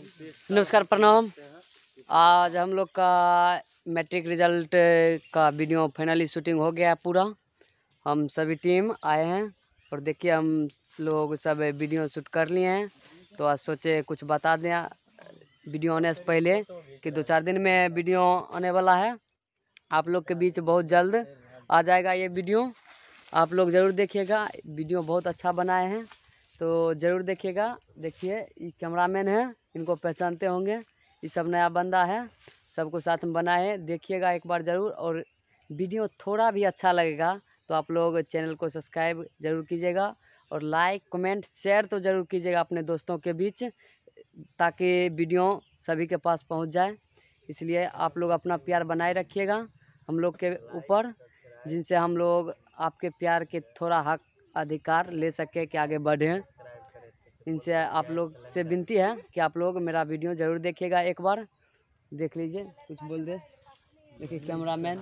नमस्कार, प्रणाम। आज हम लोग का मैट्रिक रिजल्ट का वीडियो फाइनली शूटिंग हो गया है पूरा। हम सभी टीम आए हैं और देखिए हम लोग सब वीडियो शूट कर लिए हैं। तो आज सोचे कुछ बता दें वीडियो आने से पहले कि 2-4 दिन में वीडियो आने वाला है। आप लोग के बीच बहुत जल्द आ जाएगा ये वीडियो। आप लोग ज़रूर देखिएगा, वीडियो बहुत अच्छा बनाए हैं तो ज़रूर देखिएगा। देखिए ये कैमरामैन है, इनको पहचानते होंगे, ये सब नया बंदा है, सबको साथ में बनाए हैं। देखिएगा एक बार ज़रूर, और वीडियो थोड़ा भी अच्छा लगेगा तो आप लोग चैनल को सब्सक्राइब ज़रूर कीजिएगा और लाइक कमेंट शेयर तो ज़रूर कीजिएगा अपने दोस्तों के बीच, ताकि वीडियो सभी के पास पहुंच जाए। इसलिए आप लोग अपना प्यार बनाए रखिएगा हम लोग के ऊपर, जिनसे हम लोग आपके प्यार के थोड़ा हक अधिकार ले सके कि आगे बढ़ें। इनसे आप लोग से विनती है कि आप लोग मेरा वीडियो ज़रूर देखिएगा। एक बार देख लीजिए, कुछ बोल दे। देखिए कैमरामैन